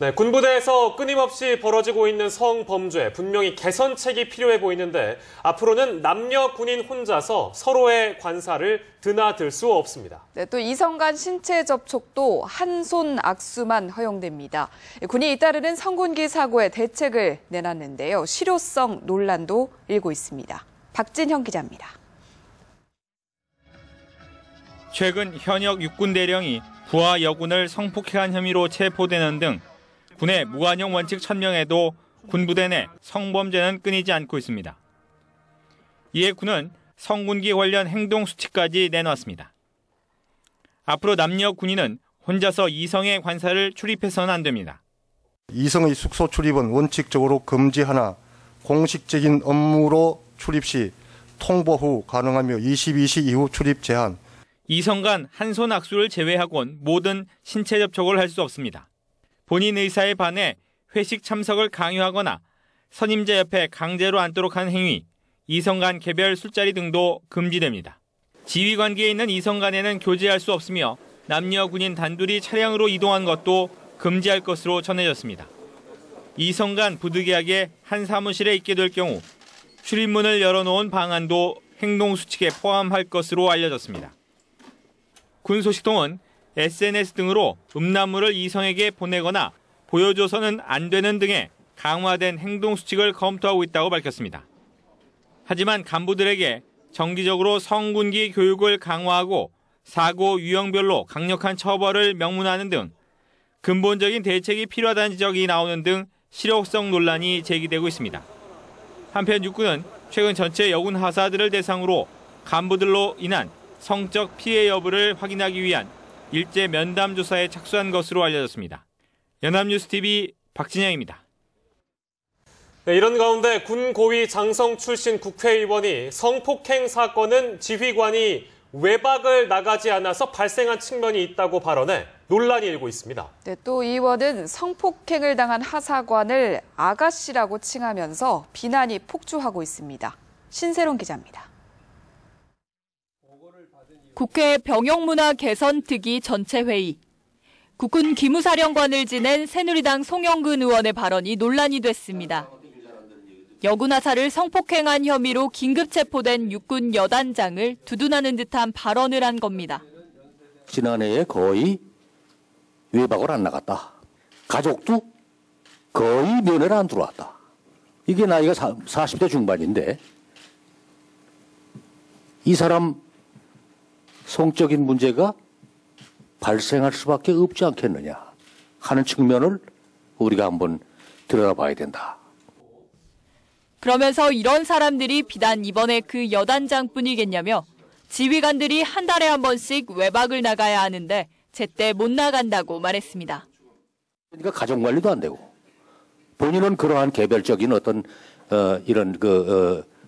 네, 군부대에서 끊임없이 벌어지고 있는 성범죄, 분명히 개선책이 필요해 보이는데 앞으로는 남녀 군인 혼자서 서로의 관사를 드나들 수 없습니다. 네, 또 이성 간 신체 접촉도 한 손 악수만 허용됩니다. 군이 잇따르는 성군기 사고에 대책을 내놨는데요. 실효성 논란도 일고 있습니다. 박진형 기자입니다. 최근 현역 육군 대령이 부하 여군을 성폭행한 혐의로 체포되는 등 군의 무관용 원칙 천명에도 군부대 내 성범죄는 끊이지 않고 있습니다. 이에 군은 성군기 관련 행동 수칙까지 내놨습니다. 앞으로 남녀 군인은 혼자서 이성의 관사를 출입해서는 안 됩니다. 이성의 숙소 출입은 원칙적으로 금지하나 공식적인 업무로 출입 시 통보 후 가능하며 22시 이후 출입 제한. 이성 간 한 손 악수를 제외하곤 모든 신체 접촉을 할 수 없습니다. 본인 의사에 반해 회식 참석을 강요하거나 선임자 옆에 강제로 앉도록 하는 행위, 이성 간 개별 술자리 등도 금지됩니다. 지휘 관계에 있는 이성 간에는 교제할 수 없으며 남녀 군인 단둘이 차량으로 이동한 것도 금지할 것으로 전해졌습니다. 이성 간 부득이하게 한 사무실에 있게 될 경우 출입문을 열어놓은 방안도 행동 수칙에 포함할 것으로 알려졌습니다. 군 소식통은 SNS 등으로 음란물을 이성에게 보내거나 보여줘서는 안 되는 등의 강화된 행동 수칙을 검토하고 있다고 밝혔습니다. 하지만 간부들에게 정기적으로 성군기 교육을 강화하고 사고 유형별로 강력한 처벌을 명문하는 등 근본적인 대책이 필요하다는 지적이 나오는 등 실효성 논란이 제기되고 있습니다. 한편 육군은 최근 전체 여군 하사들을 대상으로 간부들로 인한 성적 피해 여부를 확인하기 위한 일제 면담 조사에 착수한 것으로 알려졌습니다. 연합뉴스TV 박진영입니다. 네, 이런 가운데 군 고위 장성 출신 국회의원이 성폭행 사건은 지휘관이 외박을 나가지 않아서 발생한 측면이 있다고 발언해 논란이 일고 있습니다. 네, 또 이 의원은 성폭행을 당한 하사관을 아가씨라고 칭하면서 비난이 폭주하고 있습니다. 신세론 기자입니다. 국회 병역문화 개선 특위 전체회의. 국군 기무사령관을 지낸 새누리당 송영근 의원의 발언이 논란이 됐습니다. 여군 하사를 성폭행한 혐의로 긴급 체포된 육군 여단장을 두둔하는 듯한 발언을 한 겁니다. 지난해에 거의 외박을 안 나갔다. 가족도 거의 면회를 안 들어왔다. 이게 나이가 40대 중반인데 이 사람 성적인 문제가 발생할 수밖에 없지 않겠느냐 하는 측면을 우리가 한번 들여다봐야 된다. 그러면서 이런 사람들이 비단 이번에 그 여단장뿐이겠냐며 지휘관들이 한 달에 한 번씩 외박을 나가야 하는데 제때 못 나간다고 말했습니다. 그러니까 가정관리도 안 되고 본인은 그러한 개별적인 어떤 이런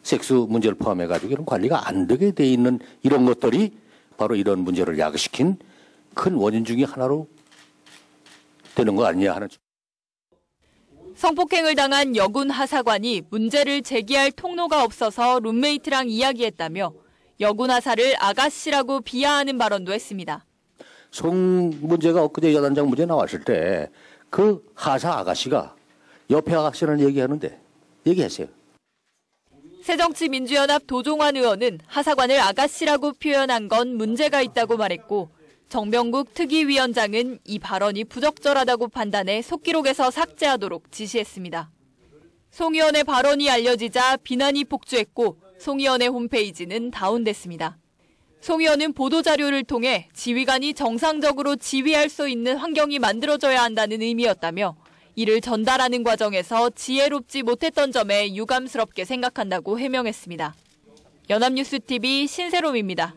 섹스 문제를 포함해가지고 이런 관리가 안 되게 돼 있는 이런 것들이 바로 이런 문제를 야기시킨 큰 원인 중에 하나로 되는 거 아니냐 하는. 성폭행을 당한 여군 하사관이 문제를 제기할 통로가 없어서 룸메이트랑 이야기했다며 여군 하사를 아가씨라고 비하하는 발언도 했습니다. 성 문제가 엊그제 여단장 문제 나왔을 때 그 하사 아가씨가 옆에 아가씨라는 얘기하는데 얘기했어요. 새정치민주연합 도종환 의원은 하사관을 아가씨라고 표현한 건 문제가 있다고 말했고 정병국 특위위원장은 이 발언이 부적절하다고 판단해 속기록에서 삭제하도록 지시했습니다. 송 의원의 발언이 알려지자 비난이 폭주했고 송 의원의 홈페이지는 다운됐습니다. 송 의원은 보도자료를 통해 지휘관이 정상적으로 지휘할 수 있는 환경이 만들어져야 한다는 의미였다며 이를 전달하는 과정에서 지혜롭지 못했던 점에 유감스럽게 생각한다고 해명했습니다. 연합뉴스TV 신세롬입니다.